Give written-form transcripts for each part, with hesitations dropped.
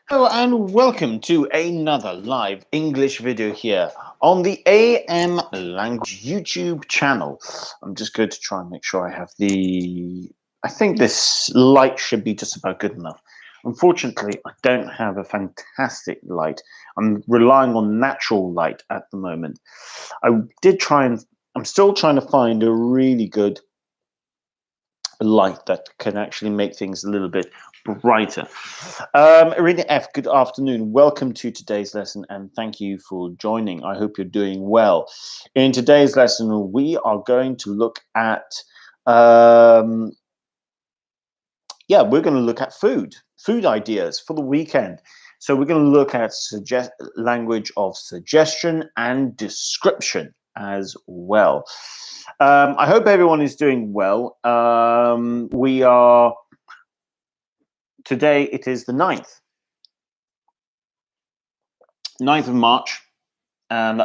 Hello and welcome to another live English video here on the AM Language YouTube channel. I'm just going to try and make sure I have I think this light should be just about good enough. Unfortunately, I don't have a fantastic light. I'm relying on natural light at the moment. I'm still trying to find a really good light that can actually make things a little bit brighter. Irina F, good afternoon. Welcome to today's lesson and thank you for joining. I hope you're doing well. In today's lesson, we are going to look at, we're going to look at food ideas for the weekend. So we're going to look at language of suggestion and description as well. I hope everyone is doing well. Today it is the 9th of March, and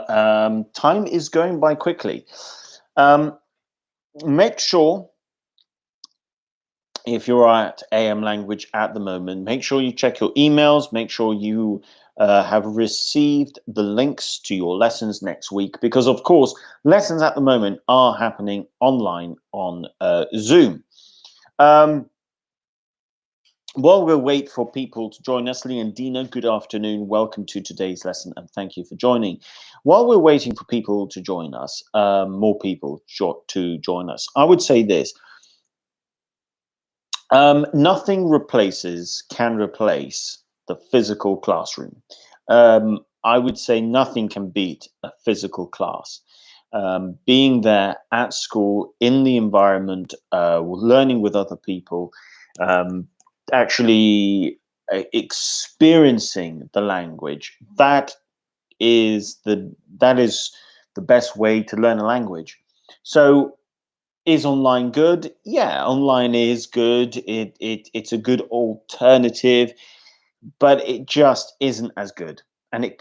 time is going by quickly. Make sure, if you're at AM Language at the moment, make sure you check your emails, make sure you have received the links to your lessons next week, because of course, lessons at the moment are happening online on Zoom. While we wait for people to join us, Lee and Dina, good afternoon. Welcome to today's lesson and thank you for joining. While we're waiting for people to join us, more people to join us, I would say this. Nothing can replace the physical classroom. I would say nothing can beat a physical class. Being there at school, in the environment, learning with other people, actually experiencing the language, that is the best way to learn a language. So is online good? Yeah, online is good. It's a good alternative, but it just isn't as good. And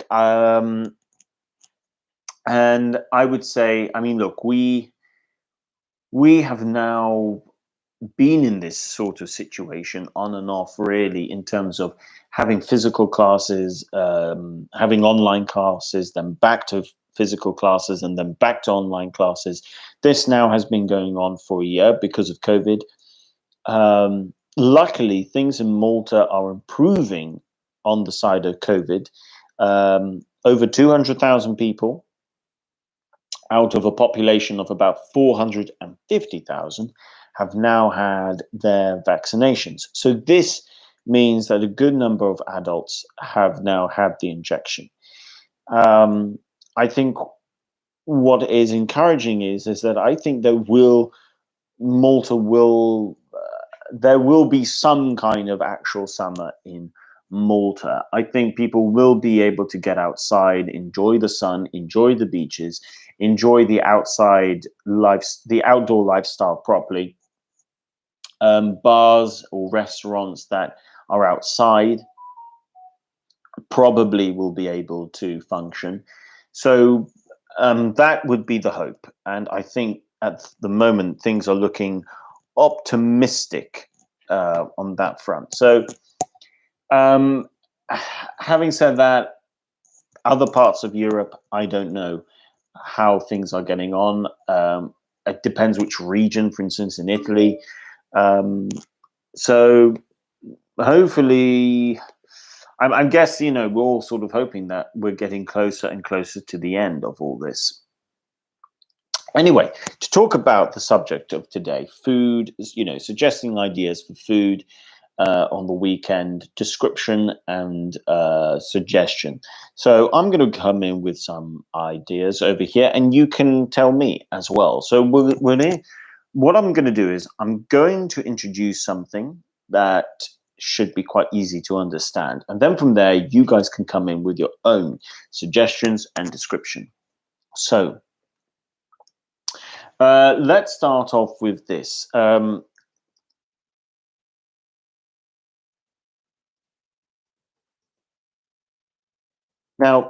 I would say, I mean, look, we have now been in this sort of situation on and off, really, in terms of having physical classes, having online classes, then back to physical classes, and then back to online classes. This now has been going on for a year because of COVID. Luckily, things in Malta are improving on the side of COVID. Over 200,000 people out of a population of about 450,000 have now had their vaccinations. So this means that a good number of adults have now had the injection. I think what is encouraging is that I think there will be some kind of actual summer in Malta. I think people will be able to get outside, enjoy the sun, enjoy the beaches, enjoy the outdoor lifestyle properly. Bars or restaurants that are outside probably will be able to function. So that would be the hope. And I think at the moment, things are looking optimistic on that front. So having said that, other parts of Europe, I don't know how things are getting on. It depends which region, for instance, in Italy. So hopefully, I guess, we're all sort of hoping that we're getting closer and closer to the end of all this. Anyway, to talk about the subject of today, food, suggesting ideas for food on the weekend, description and suggestion. So I'm going to come in with some ideas over here, and you can tell me as well. So what I'm going to do is I'm going to introduce something that should be quite easy to understand. And then from there, you guys can come in with your own suggestions and description. So let's start off with this. Now,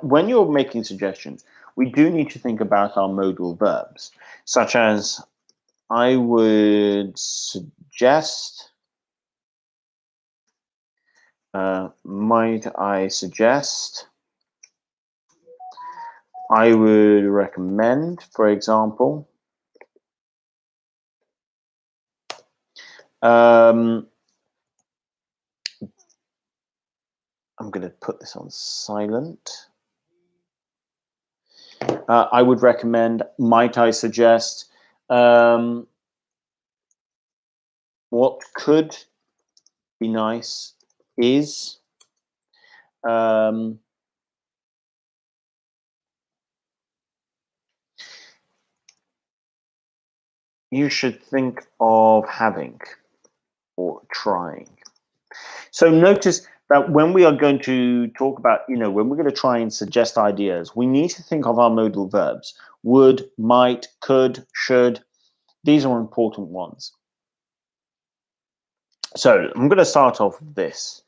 when you're making suggestions, we do need to think about our modal verbs, such as I would suggest Might I suggest? I would recommend, for example, I'm going to put this on silent. I would recommend, might I suggest, what could be nice is you should think of having or trying. So notice that when we are going to talk about, when we're going to try and suggest ideas, we need to think of our modal verbs. Would, might, could, should. These are important ones. So I'm going to start off with this.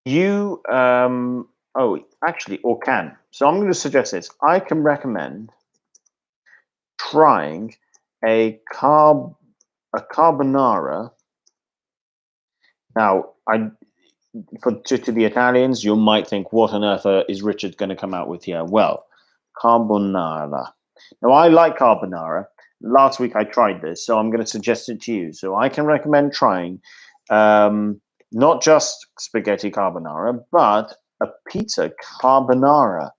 You, or can. So I'm going to suggest this. I can recommend trying a carbonara. Now, to the Italians, you might think, what on earth is Richard going to come out with here? Well, carbonara. Now, I like carbonara. Last week I tried this, so I'm going to suggest it to you. So I can recommend trying not just spaghetti carbonara, but a pizza carbonara.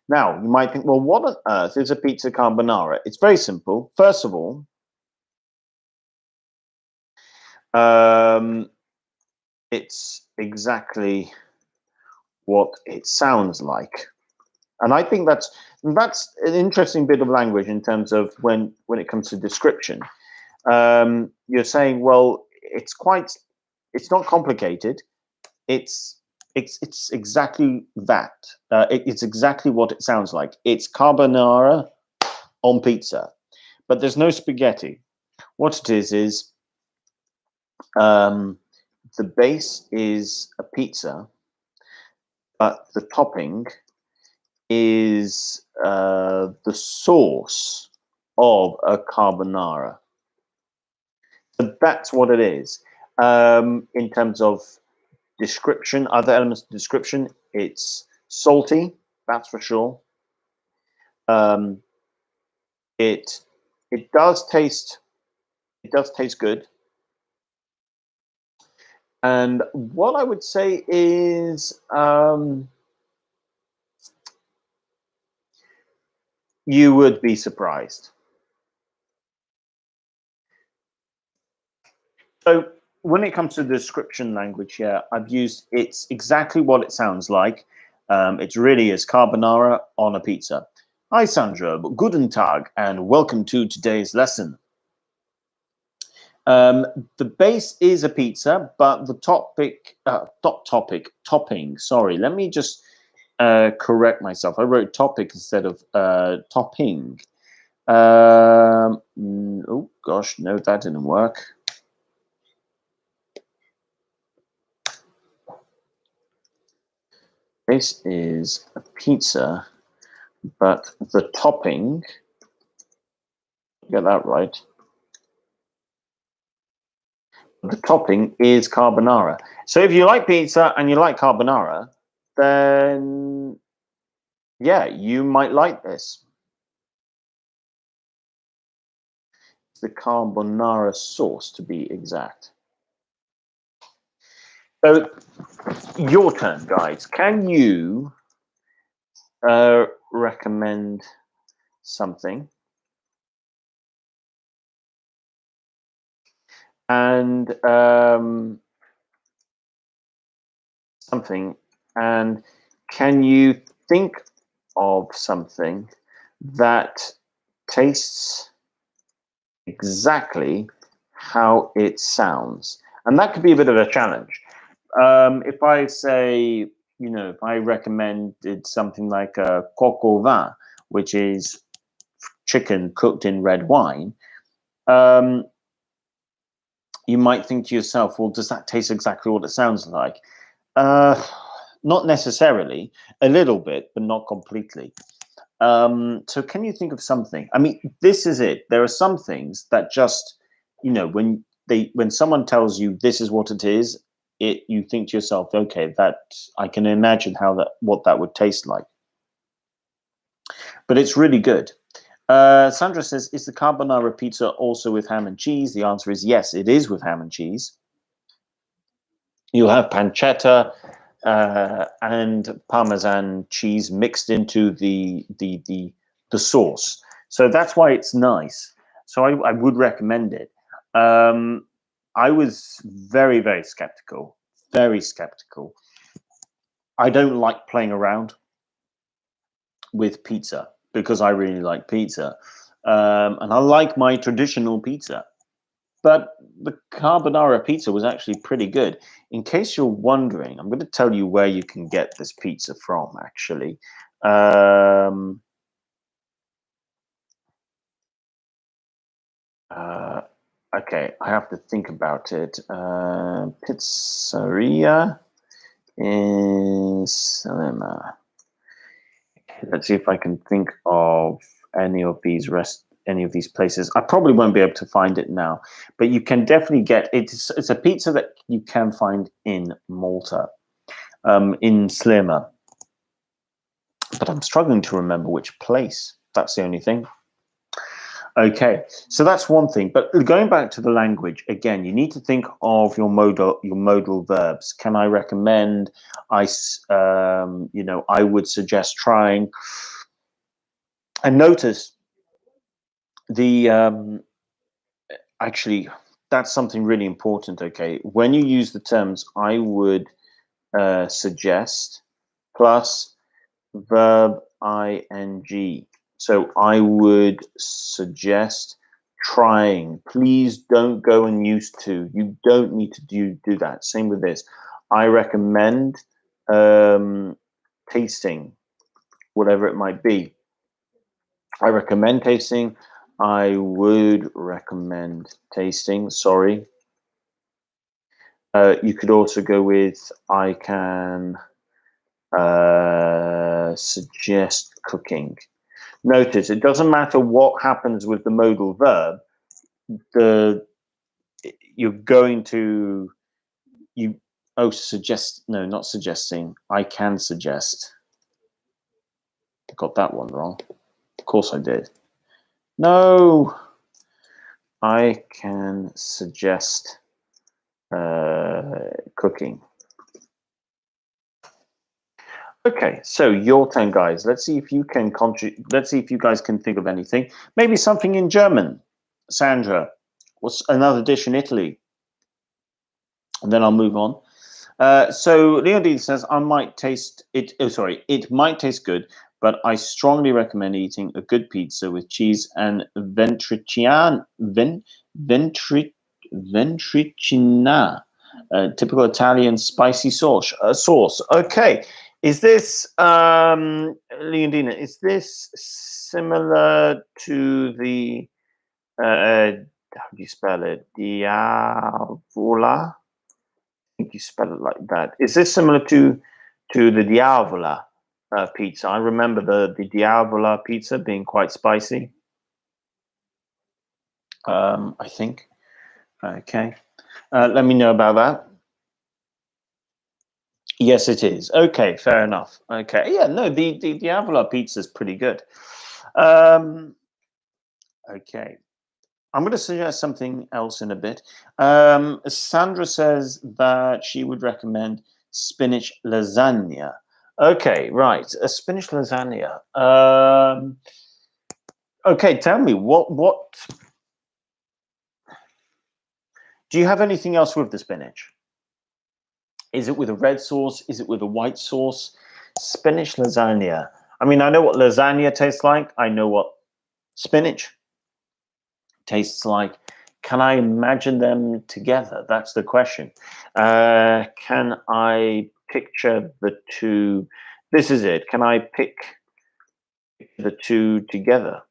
Now, you might think, well, what on earth is a pizza carbonara? It's very simple. First of all, it's exactly what it sounds like. And I think that's an interesting bit of language in terms of when it comes to description. You're saying, well, it's not complicated. It's exactly that. It's exactly what it sounds like. It's carbonara on pizza, but there's no spaghetti. What it is the base is a pizza, but the topping is the sauce of a carbonara. So that's what it is. In terms of description, other elements of description, it's salty, that's for sure. It does taste good. And what I would say is you would be surprised. So when it comes to the description language here, I've used it's exactly what it sounds like. It really is carbonara on a pizza. Hi, Sandra. Guten Tag, and welcome to today's lesson. The base is a pizza, but the topping. Sorry, let me just correct myself. I wrote topic instead of topping. Oh gosh, no, that didn't work. This is a pizza, but the topping, get that right. The topping is carbonara. So if you like pizza and you like carbonara, then yeah, you might like this. The carbonara sauce, to be exact. So your turn, guys. Can you recommend something? And and can you think of something that tastes exactly how it sounds? And that could be a bit of a challenge. If I say, if I recommended something like a coq au vin, which is chicken cooked in red wine, you might think to yourself, well, does that taste exactly what it sounds like? Not necessarily, a little bit, but not completely. So can you think of something? I mean, this is it. There are some things that just, when when someone tells you this is what it is, you think to yourself, okay, that I can imagine what that would taste like. But it's really good. Sandra says, is the carbonara pizza also with ham and cheese? The answer is yes, it is with ham and cheese. You'll have pancetta and Parmesan cheese mixed into the sauce. So that's why it's nice. So I would recommend it. I was very, very skeptical. Very skeptical. I don't like playing around with pizza because I really like pizza. And I like my traditional pizza. But the carbonara pizza was actually pretty good. In case you're wondering, I'm going to tell you where you can get this pizza from, actually. Okay, I have to think about it. Pizzeria in Salema. Let's see if I can think of any of these places. I probably won't be able to find it now, but you can definitely get it. It's a pizza that you can find in Malta, in Slima. But I'm struggling to remember which place. That's the only thing. Okay, so that's one thing. But going back to the language again, you need to think of your modal verbs. Can I recommend? I would suggest trying. And notice actually that's something really important. Okay, when you use the terms, I would suggest plus verb ing. So I would suggest trying. Please don't go and use to. You don't need to do that. Same with this. I recommend tasting, whatever it might be. I recommend tasting. I would recommend tasting. Sorry. You could also go with I can suggest cooking. Notice it doesn't matter what happens with the modal verb. You're going to suggest. No, not suggesting. I can suggest. I got that one wrong. Of course I did. No, I can suggest cooking. Okay, so your turn, guys. Let's see if you can Let's see if you guys can think of anything. Maybe something in German. Sandra, what's another dish in Italy? And then I'll move on. So Leondine says, I might taste it. Oh, sorry. It might taste good, but I strongly recommend eating a good pizza with cheese and ventricina, typical Italian spicy sauce. Okay. Is this, Leondina, is this similar to the, how do you spell it? Diavola? I think you spell it like that. Is this similar to the Diavola pizza? I remember the Diavola pizza being quite spicy. I think. Okay. Let me know about that. Yes, it is. Okay, fair enough. Okay, yeah, no, the Diavola pizza is pretty good. Okay, I'm going to suggest something else in a bit. Sandra says that she would recommend spinach lasagna. Okay, right, a spinach lasagna. Okay, tell me what. Do you have anything else with the spinach? Is it with a red sauce? Is it with a white sauce? Spinach lasagna. I mean, I know what lasagna tastes like. I know what spinach tastes like. Can I imagine them together? That's the question. Can I picture the two? This is it. Can I pick the two together?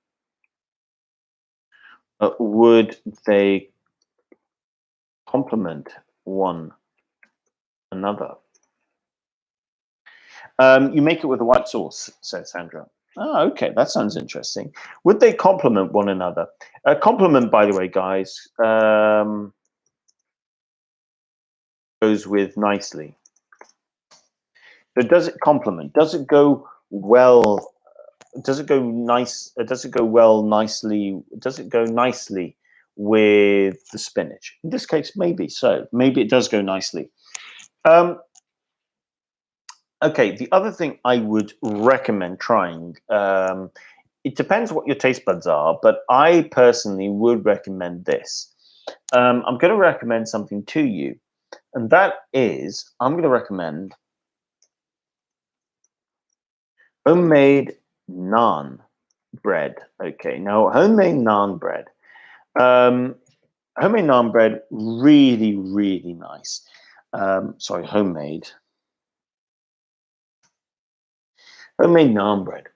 Would they complement one another? You make it with a white sauce, says Sandra. Oh, okay, that sounds interesting. Would they complement one another? Complement, by the way, guys. goes with nicely. So does it complement? Does it go well? Does it go nice? Does it go well nicely? Does it go nicely with the spinach? In this case, maybe so. Maybe it does go nicely. Okay, the other thing I would recommend trying, it depends what your taste buds are, but I personally would recommend this. I'm going to recommend something to you, and that is I'm going to recommend homemade naan bread. Okay, now homemade naan bread. Um, Homemade naan bread, really, really nice. Sorry, homemade naan bread.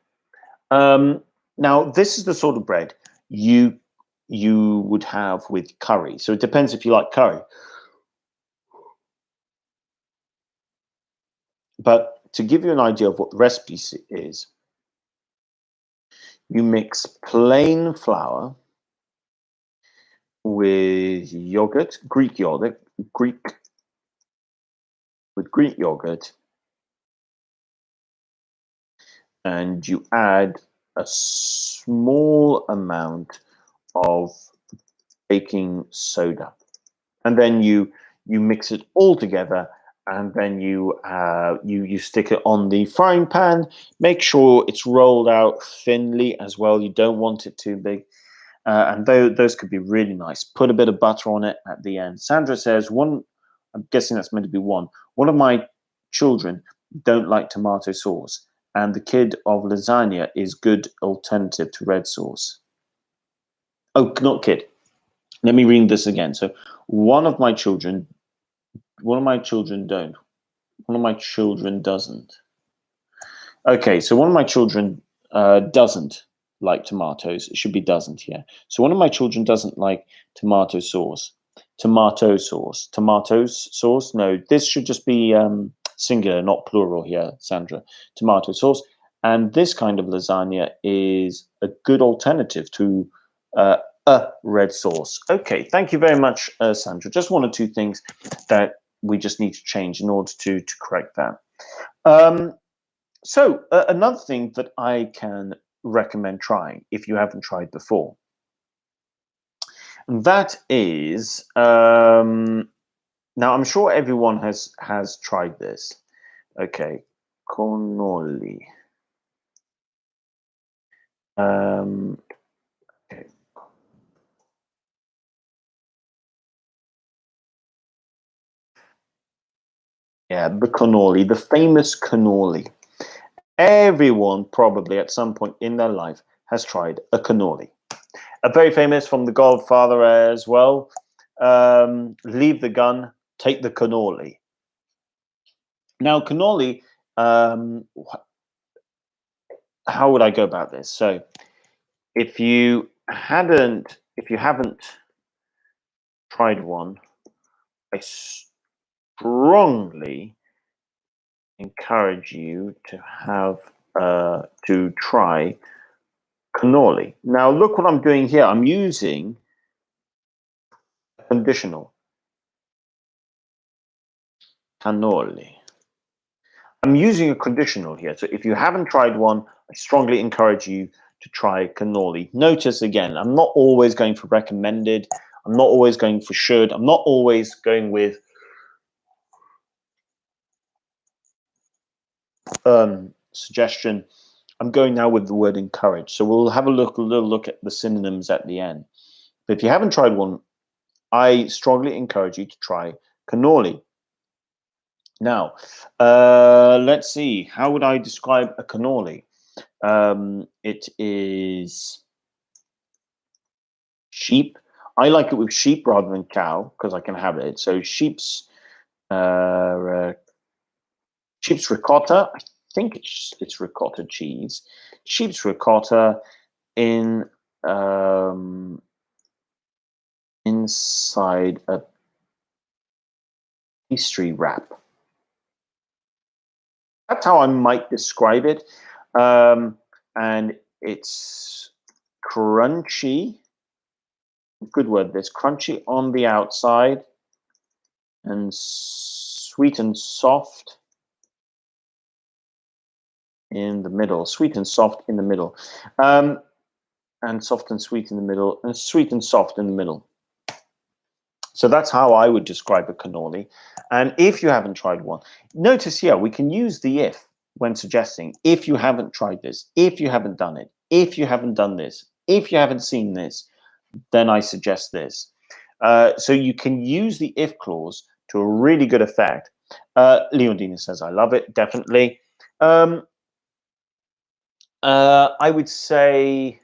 Now, this is the sort of bread you would have with curry. So it depends if you like curry. But to give you an idea of what the recipe is, you mix plain flour with yogurt, Greek with Greek yogurt, and you add a small amount of baking soda, and then you mix it all together, and then you stick it on the frying pan. Make sure it's rolled out thinly as well. You don't want it too big, and those could be really nice. Put a bit of butter on it at the end. Sandra says one. I'm guessing that's meant to be one. One of my children don't like tomato sauce, and the kid of lasagna is good alternative to red sauce. Oh, not kid. Let me read this again. So one of my children, one of my children don't. One of my children doesn't. Okay, so one of my children doesn't like tomatoes. It should be doesn't, yeah. So one of my children doesn't like tomato sauce. Tomato sauce. Tomatoes sauce? No, this should just be singular, not plural here, Sandra. Tomato sauce. And this kind of lasagna is a good alternative to uh, a red sauce. Okay, thank you very much, Sandra. Just one or two things that we just need to change in order to correct that. Um, another thing that I can recommend trying if you haven't tried before, and that is now I'm sure everyone has tried this. Okay, cannoli. Okay. Yeah, the cannoli, the famous cannoli. Everyone probably at some point in their life has tried a cannoli. A very famous from The Godfather as well. Leave the gun, take the cannoli. Now, cannoli, um, how would I go about this? So, if you haven't tried one, I strongly encourage you to have to try cannoli. Now, look what I'm doing here. I'm using a conditional cannoli. I'm using a conditional here. So if you haven't tried one, I strongly encourage you to try cannoli. Notice again, I'm not always going for recommended. I'm not always going for should. I'm not always going with suggestion. I'm going now with the word encourage. So we'll have a little look at the synonyms at the end. But if you haven't tried one, I strongly encourage you to try cannoli. Now, let's see. How would I describe a cannoli? It is sheep. I like it with sheep rather than cow because I can have it. So uh, sheep's ricotta. I think it's ricotta cheese. Sheep's ricotta in inside a pastry wrap. That's how I might describe it. And it's crunchy. Good word. This crunchy on the outside and sweet and soft in the middle. Sweet and soft in the middle. And soft and sweet in the middle, and sweet and soft in the middle. So that's how I would describe a cannoli. And if you haven't tried one, notice here we can use the if when suggesting. If you haven't tried this, if you haven't done it, if you haven't done this, if you haven't seen this, then I suggest this. So you can use the if clause to a really good effect. Leondina says, I love it, definitely. I would say,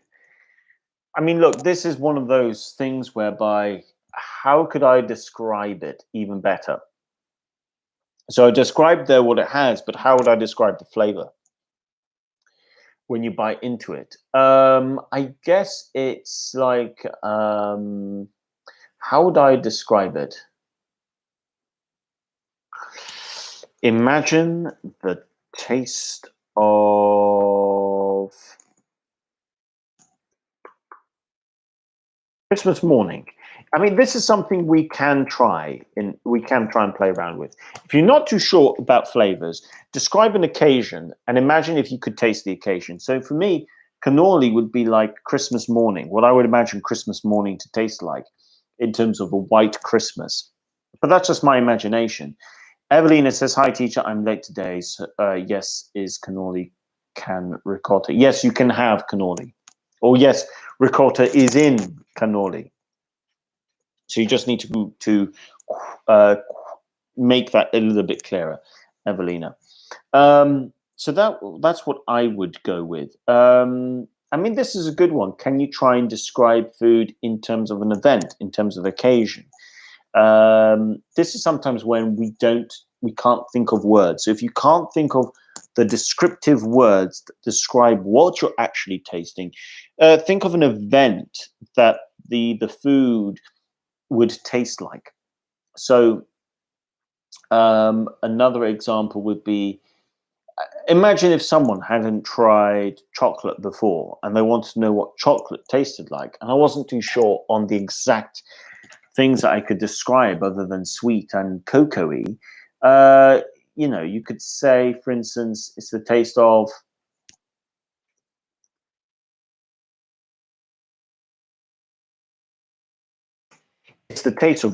I mean, look, this is one of those things whereby how could I describe it even better? So I described there what it has, but how would I describe the flavor when you bite into it? I guess it's like, how would I describe it? Imagine the taste of Christmas morning. I mean, this is something we can try and play around with. If you're not too sure about flavors, describe an occasion and imagine if you could taste the occasion. So for me, cannoli would be like Christmas morning, what I would imagine Christmas morning to taste like in terms of a white Christmas. But that's just my imagination. Evelina says, hi, teacher, I'm late today. So, yes, is cannoli can ricotta? Yes, you can have cannoli. Or yes, ricotta is in cannoli. So you just need to make that a little bit clearer, Evelina. So that's what I would go with. I mean, this is a good one. Can you try and describe food in terms of an event, in terms of occasion? This is sometimes when we can't think of words. So if you can't think of the descriptive words that describe what you're actually tasting, think of an event that the food would taste like. So another example would be, imagine if someone hadn't tried chocolate before and they wanted to know what chocolate tasted like, and I wasn't too sure on the exact things that I could describe other than sweet and cocoa-y. You know, you could say, for instance, it's the taste of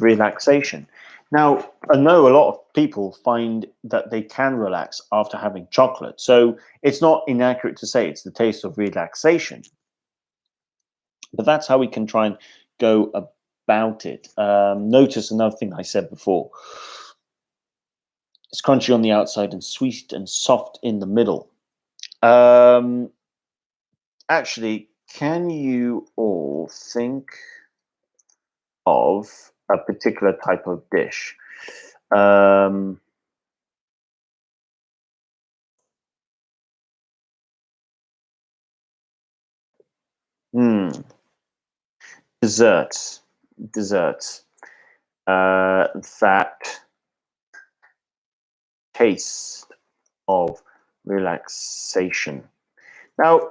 relaxation. Now, I know a lot of people find that they can relax after having chocolate. So it's not inaccurate to say it's the taste of relaxation. But that's how we can try and go about it. Notice another thing I said before. It's crunchy on the outside and sweet and soft in the middle. Actually, can you all think of a particular type of dish? Desserts that taste of relaxation. Now,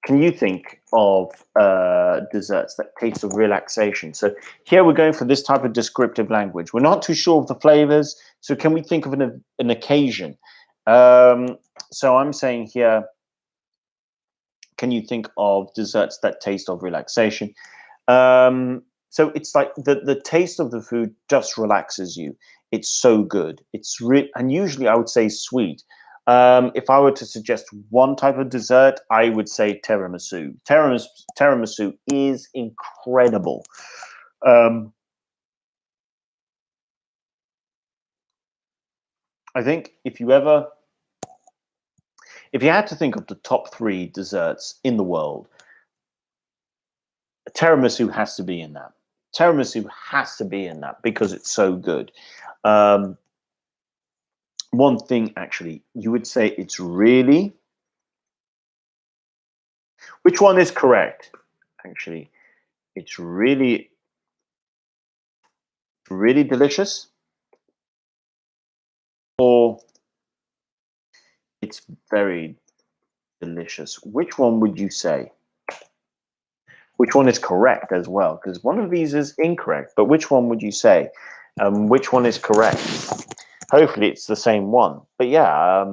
can you think of desserts that taste of relaxation? So here we're going for this type of descriptive language. We're not too sure of the flavors, so can we think of an occasion? So I'm saying here, can you think of desserts that taste of relaxation? So it's like the taste of the food just relaxes you. It's so good. And usually I would say sweet. If I were to suggest one type of dessert, I would say tiramisu. Tiramisu is incredible. I think if you had to think of the top 3 desserts in the world, tiramisu has to be in that. Tiramisu has to be in that because it's so good. One thing, actually, you would say it's really... Which one is correct? Actually, it's really, really delicious, or it's very delicious. Which one would you say? Which one is correct as well? Because one of these is incorrect, but which one would you say? Which one is correct? Hopefully it's the same one. But yeah,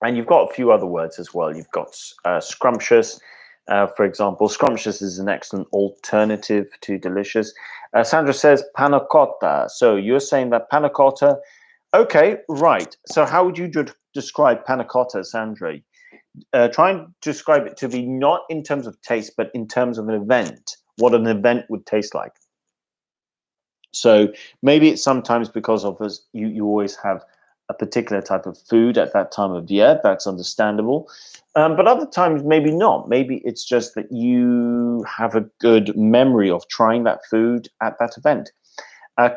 and you've got a few other words as well. You've got scrumptious, for example. Scrumptious is an excellent alternative to delicious. Sandra says panna cotta. So you're saying that panna cotta. Okay, right. So how would you describe panna cotta, Sandra? Try and describe it to be not in terms of taste, but in terms of an event. What an event would taste like. So maybe it's sometimes because of us, you always have a particular type of food at that time of year. That's understandable. But other times, maybe not. Maybe it's just that you have a good memory of trying that food at that event.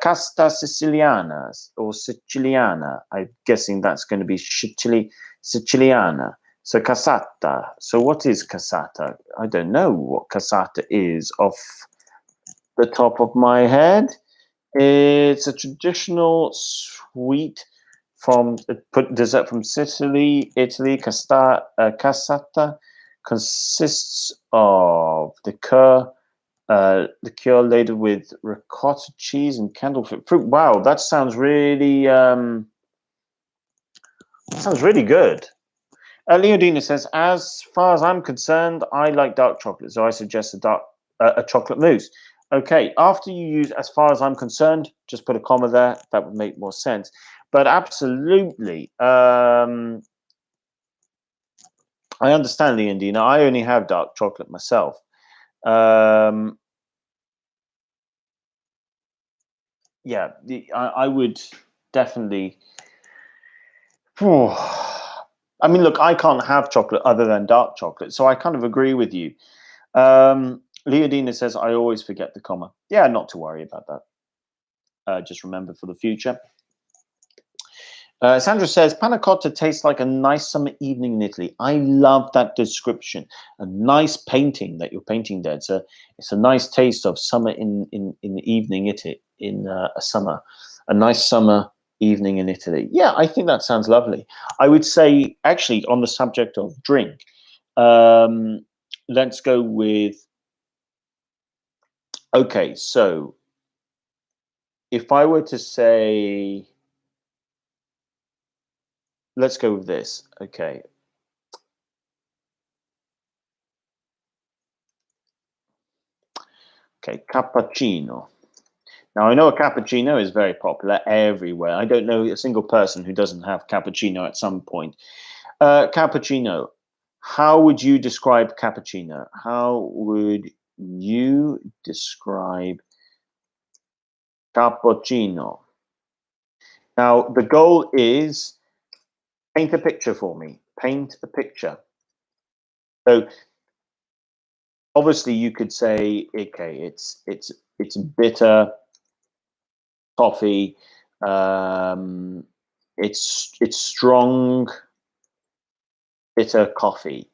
Casta Siciliana or Siciliana. I'm guessing that's going to be Siciliana. So cassata. So what is cassata? I don't know what cassata is off the top of my head. It's a traditional sweet from dessert from Sicily, Italy. Cassata consists of liqueur laden with ricotta cheese and candlewood fruit. Wow, that sounds really good. Leodina says, as far as I'm concerned, I like dark chocolate, so I suggest a chocolate mousse. Okay, after you use as far as I'm concerned, just put a comma there. That would make more sense. But absolutely, I understand, Leondina. I only have dark chocolate myself. Yeah, I would definitely. I mean, look, I can't have chocolate other than dark chocolate, so I kind of agree with you. Leodina says, I always forget the comma. Yeah, not to worry about that. Just remember for the future. Sandra says, panna cotta tastes like a nice summer evening in Italy. I love that description. A nice painting that you're painting there. It's a nice taste of summer in the evening in a summer. A nice summer evening in Italy. Yeah, I think that sounds lovely. I would say, actually, on the subject of drink, let's go with, okay, so if I were to say, let's go with this. Okay. Okay, cappuccino. Now, I know a cappuccino is very popular everywhere. I don't know a single person who doesn't have cappuccino at some point. Cappuccino. How would you describe cappuccino? How would you describe cappuccino? Now, the goal is paint a picture for me. Paint a picture. So, obviously, you could say, okay, it's bitter coffee. It's strong, bitter coffee.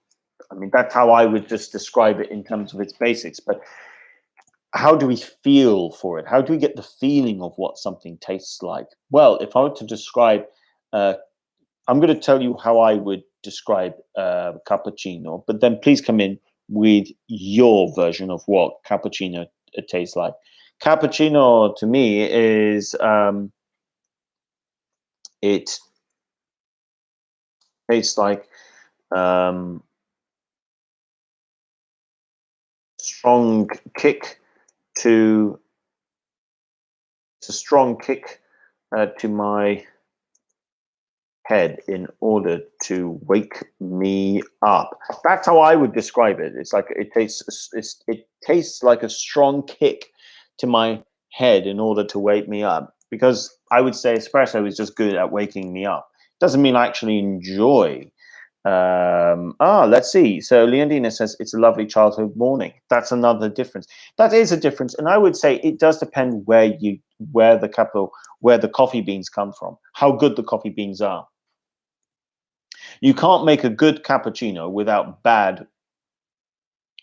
I mean, that's how I would just describe it in terms of its basics. But how do we feel for it? How do we get the feeling of what something tastes like? Well, if I were to describe, I'm going to tell you how I would describe cappuccino, but then please come in with your version of what cappuccino tastes like. Cappuccino to me is it tastes like strong kick to it's a strong kick to my head in order to wake me up. That's how I would describe it. It's like it tastes like a strong kick to my head in order to wake me up. Because I would say espresso is just good at waking me up. Doesn't mean I actually enjoy. Let's see. So Leondina says it's a lovely childhood morning. That's another difference. That is a difference, and I would say it does depend where the coffee beans come from, how good the coffee beans are. You can't make a good cappuccino without bad.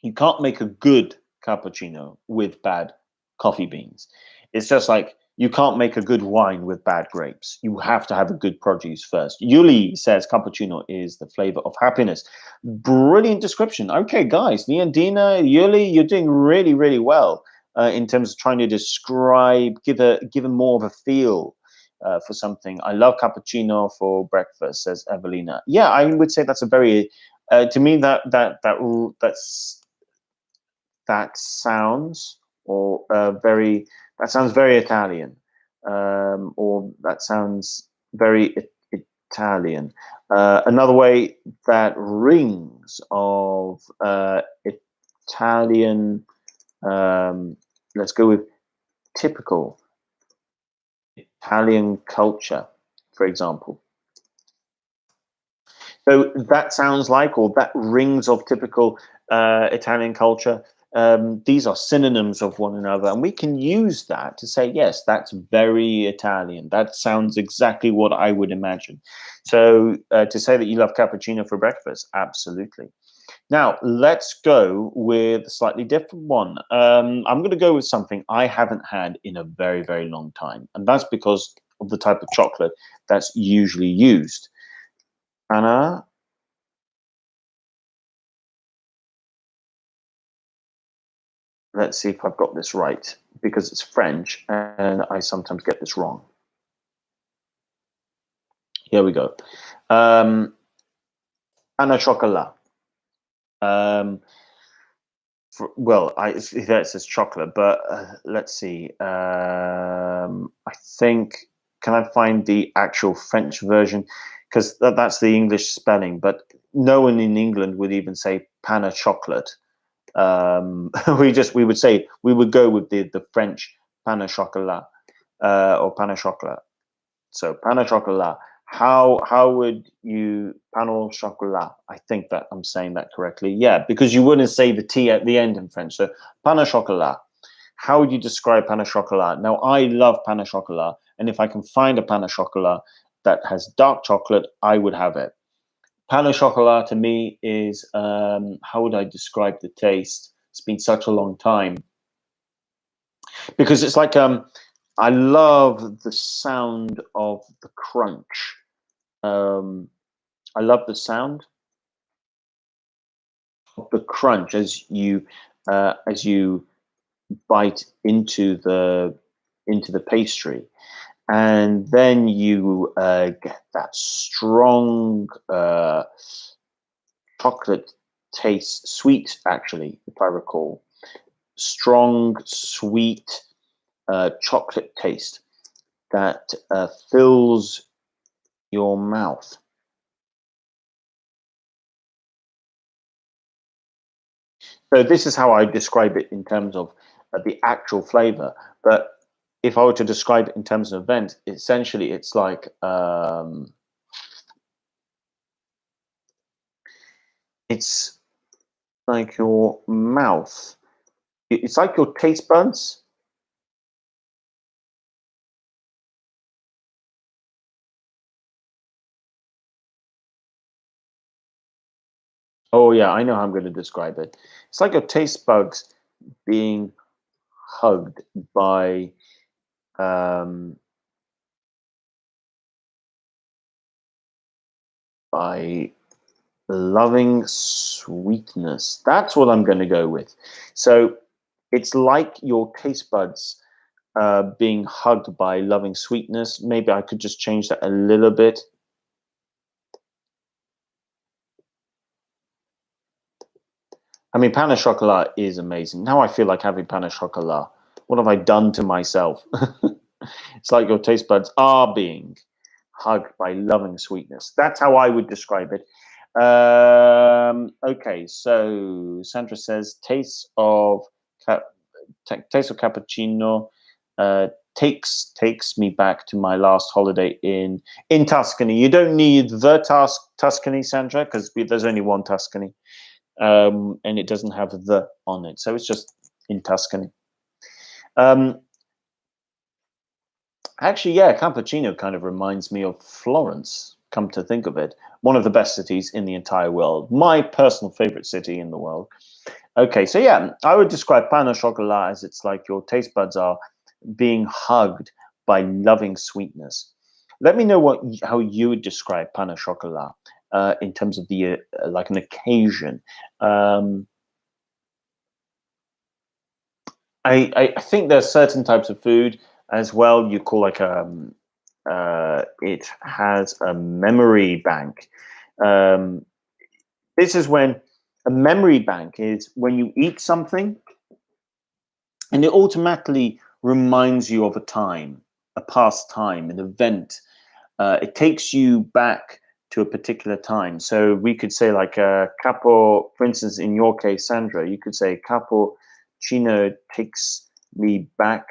You can't make a good cappuccino with bad coffee beans. It's just like you can't make a good wine with bad grapes. You have to have a good produce first. Yuli says cappuccino is the flavor of happiness. Brilliant description. Okay, guys, Leondina, Yuli, you're doing really, really well in terms of trying to describe, give a more of a feel for something. I love cappuccino for breakfast, says Evelina. Yeah, I would say that's a very to me that sounds or very that sounds very Italian, or that sounds very Italian. Another way that rings of Italian. Let's go with typical Italian culture, for example. So that sounds like, or that rings of typical Italian culture. These are synonyms of one another, and we can use that to say, yes, that's very Italian. That sounds exactly what I would imagine. So to say that you love cappuccino for breakfast, absolutely. Now, let's go with a slightly different one. I'm going to go with something I haven't had in a very, very long time, and that's because of the type of chocolate that's usually used. Anna, let's see if I've got this right, because it's French and I sometimes get this wrong. Here we go. Panna Chocola. Um, it says chocolate, but let's see. I think, can I find the actual French version? Because that's the English spelling, but no one in England would even say Panna Chocolate. We would go with the French Panna Chocola, or Panna Chocolat. So Panna Chocola. How would you Panna Chocolat? I think that I'm saying that correctly. Yeah, because you wouldn't say the T at the end in French. So Panna Chocolat. How would you describe Panna Chocolat? Now I love Panna Chocolat, and if I can find a Panna Chocolat that has dark chocolate, I would have it. Panna Chocolat to me is, how would I describe the taste? It's been such a long time, because it's like, I love the sound of the crunch. Um, I love the sound of the crunch as you bite into the pastry, and then you get that strong chocolate taste, sweet actually, if I recall, strong sweet chocolate taste that fills your mouth. So this is how I describe it in terms of the actual flavor. But if I were to describe it in terms of event, essentially it's like, it's like your mouth. It's like your taste buds. Oh yeah, I know how I'm going to describe it. It's like your taste buds being hugged um, by loving sweetness. That's what I'm going to go with. So it's like your taste buds being hugged by loving sweetness. Maybe I could just change that a little bit. I mean, Panna Chocolat is amazing. Now I feel like having Panna Chocolat. What have I done to myself? It's like your taste buds are being hugged by loving sweetness. That's how I would describe it. Okay, so Sandra says taste of cappuccino takes me back to my last holiday in Tuscany. You don't need the Tuscany, Sandra, because there's only one Tuscany, and it doesn't have the on it, so it's just in Tuscany. Um, Actually, yeah, Cappuccino kind of reminds me of Florence, come to think of it. One of the best cities in the entire world. My personal favorite city in the world. Okay, so yeah, I would describe Panna Chocolat as it's like your taste buds are being hugged by loving sweetness. Let me know how you would describe Panna Chocolat in terms of the like an occasion. Um, I think there's certain types of food as well. You call like It has a memory bank. Um, this is when a memory bank is when you eat something and it automatically reminds you of a time, a past time, an event. It takes you back to a particular time. So we could say like capo, for instance, in your case, Sandra, you could say cappuccino takes me back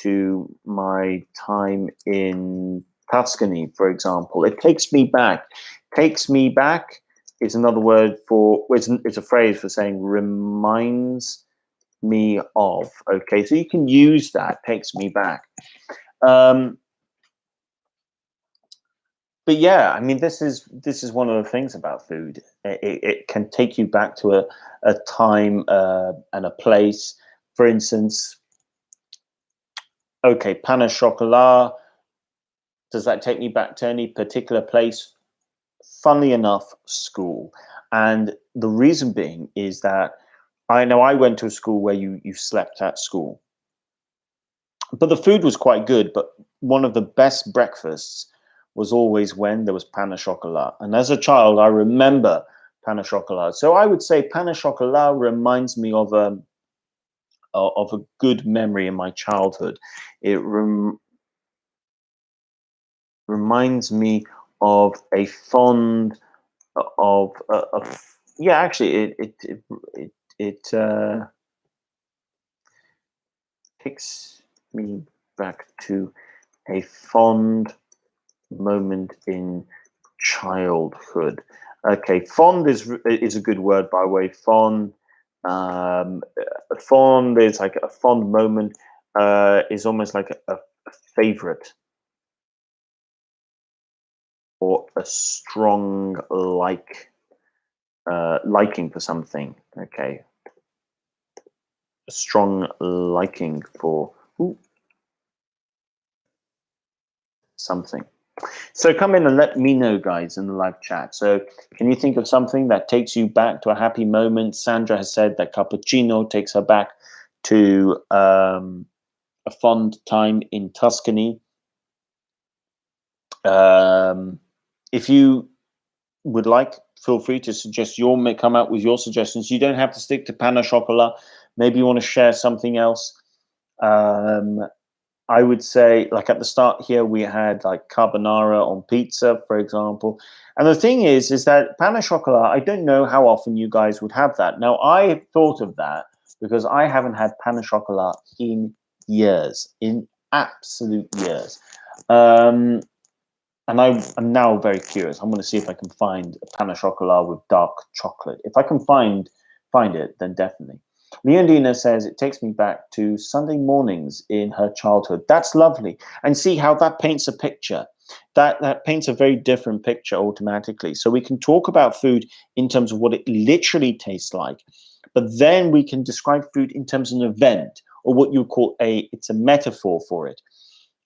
to my time in Tuscany, for example. It takes me back. Takes me back is another word for, it's a phrase for saying reminds me of. Okay, so you can use that, takes me back. But yeah, I mean, this is one of the things about food. It can take you back to a time and a place. For instance, okay, Panna Chocola. Does that take me back to any particular place? Funnily enough, school. And the reason being is that I know I went to a school where you slept at school, but the food was quite good. But one of the best breakfasts was always when there was Panna Chocola. And as a child, I remember Panna Chocola. So I would say Panna Chocola reminds me of a good memory in my childhood. It reminds me of a fond of yeah. Actually, it takes me back to a fond moment in childhood. Okay, fond is a good word, by the way. Fond, um, fond is like a fond moment. Is almost like a favorite or a strong liking for something. Okay, a strong liking for something. So come in and let me know, guys, in the live chat. So can you think of something that takes you back to a happy moment? Sandra has said that cappuccino takes her back to a fond time in Tuscany. If you would like, feel free to suggest come out with your suggestions. You don't have to stick to Panna Chocola. Maybe you want to share something else. I would say, like at the start here, we had like carbonara on pizza, for example. And the thing is that Panna Chocola, I don't know how often you guys would have that. Now, I thought of that because I haven't had Panna Chocola in years, in absolute years. And I'm now very curious. I'm going to see if I can find a Panna Chocola with dark chocolate. If I can find it, then definitely. Leondina says it takes me back to Sunday mornings in her childhood. That's lovely. And see how that paints a picture. That paints a very different picture automatically. So we can talk about food in terms of what it literally tastes like, but then we can describe food in terms of an event or what you call it's a metaphor for it.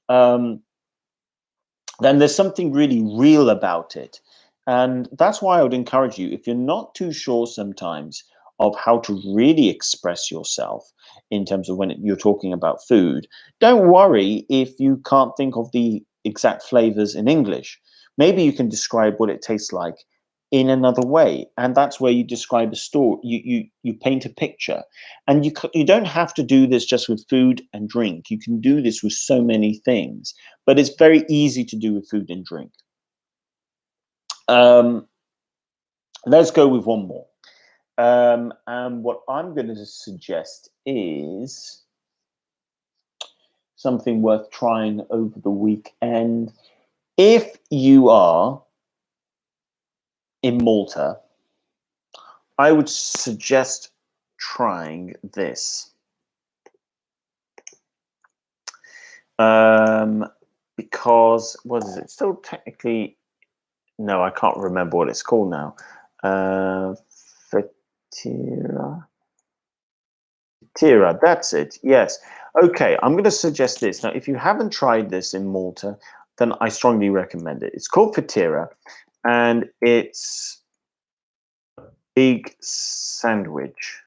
Then there's something really real about it. And that's why I would encourage you, if you're not too sure sometimes of how to really express yourself in terms of when you're talking about food, don't worry if you can't think of the exact flavors in English. Maybe you can describe what it tastes like in another way, and that's where you describe a story. You paint a picture, and you don't have to do this just with food and drink. You can do this with so many things, but it's very easy to do with food and drink. Let's go with one more. And what I'm going to suggest is something worth trying over the weekend. If you are in Malta, I would suggest trying this. Because what is it? Still technically, no, I can't remember what it's called now. Fatira. Fatira, that's it. Yes. Okay, I'm going to suggest this. Now, if you haven't tried this in Malta, then I strongly recommend it. It's called fatira, and it's a big sandwich.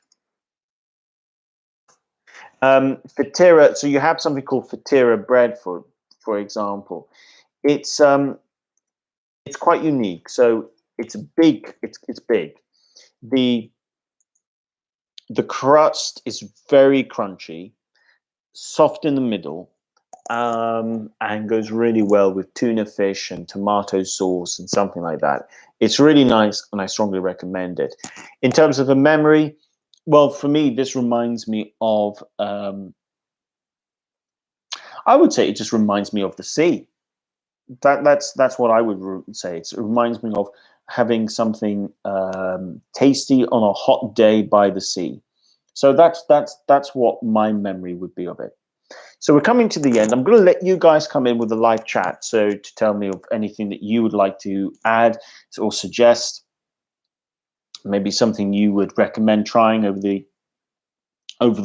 Fatira, so you have something called fatira bread, for example. It's quite unique. So it's big. It's big. The the crust is very crunchy, soft in the middle, and goes really well with tuna fish and tomato sauce and something like that. It's really nice, and I strongly recommend it. In terms of a memory, well, for me, this reminds me of. I would say it just reminds me of the sea. That's what I would say. It reminds me of having something tasty on a hot day by the sea. So that's what my memory would be of it. So we're coming to the end. I'm going to let you guys come in with a live chat. So to tell me of anything that you would like to add or suggest, maybe something you would recommend trying over the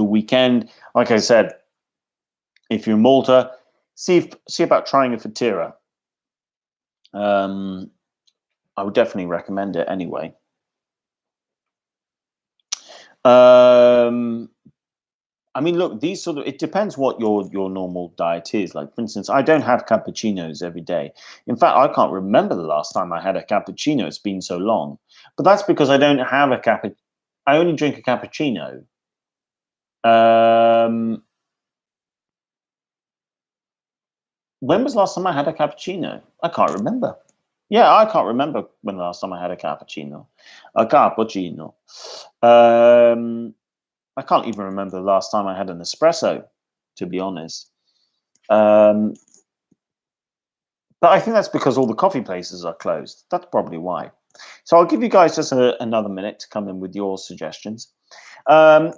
weekend. Like I said, if you're in Malta, see about trying a fatira. I would definitely recommend it anyway. I mean, look, these sort of, it depends what your normal diet is. Like, for instance, I don't have cappuccinos every day. In fact, I can't remember the last time I had a cappuccino. It's been so long. But that's because I don't have a cappuccino. I only drink a cappuccino. When was the last time I had a cappuccino? I can't remember. Yeah, I can't remember when the last time I had a cappuccino. A cappuccino. I can't even remember the last time I had an espresso, to be honest. But I think that's because all the coffee places are closed. That's probably why. So I'll give you guys just another minute to come in with your suggestions.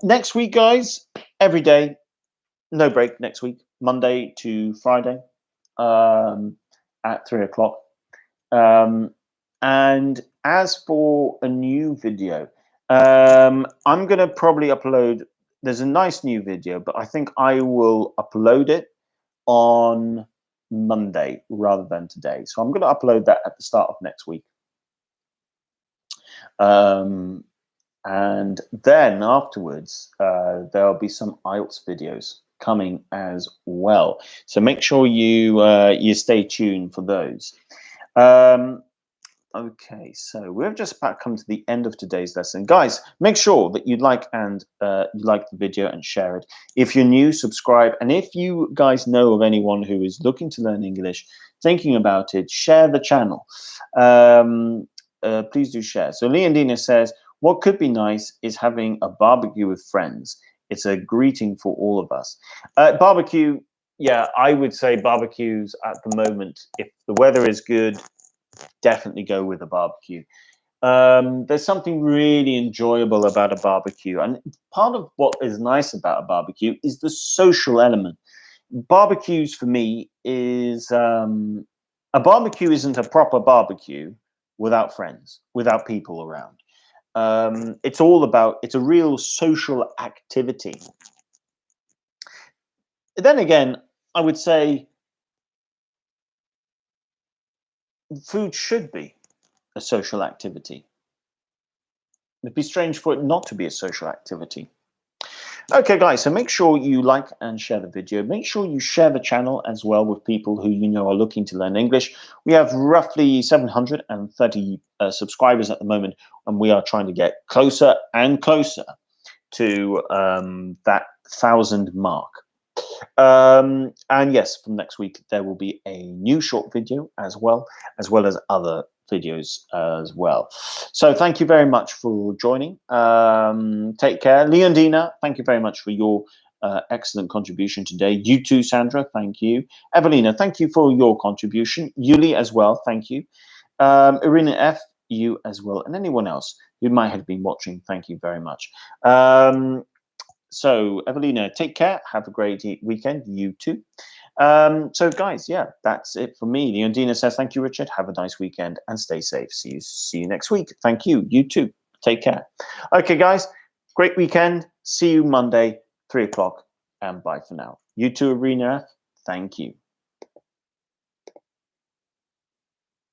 Next week, guys, every day, no break next week, Monday to Friday at 3 o'clock. And as for a new video, I'm going to probably upload. There's a nice new video, but I think I will upload it on Monday rather than today. So I'm going to upload that at the start of next week. And then afterwards, there'll be some IELTS videos coming as well. So make sure you stay tuned for those. Okay, so we've just about come to the end of today's lesson. Guys, make sure that you like the video and share it. If you're new, subscribe. And if you guys know of anyone who is looking to learn English, thinking about it, share the channel. Please do share. So Leondina says, what could be nice is having a barbecue with friends. It's a greeting for all of us. Barbecue, yeah, I would say barbecues at the moment, if the weather is good, definitely go with a barbecue. There's something really enjoyable about a barbecue, and part of what is nice about a barbecue is the social element. Barbecues for me is a barbecue isn't a proper barbecue without friends, without people around. It's a real social activity. Then again, I would say food should be a social activity. It'd be strange for it not to be a social activity. Okay, guys, so make sure you like and share the video. Make sure you share the channel as well with people who you know are looking to learn English. We have roughly 730 subscribers at the moment, and we are trying to get closer and closer to that 1,000 mark. And yes, from next week, there will be a new short video as well as other videos as well. So thank you very much for joining. Take care. Leondina, thank you very much for your excellent contribution today. You too, Sandra, thank you. Evelina, thank you for your contribution. Yuli as well, thank you. Irina F, you as well. And anyone else who might have been watching, thank you very much. So, Evelina, take care. Have a great weekend. You too. So, guys, yeah, that's it for me. Leondina says, thank you, Richard. Have a nice weekend and stay safe. See you next week. Thank you. You too. Take care. Okay, guys, great weekend. See you Monday, 3 o'clock, and bye for now. You too, Irina. Thank you.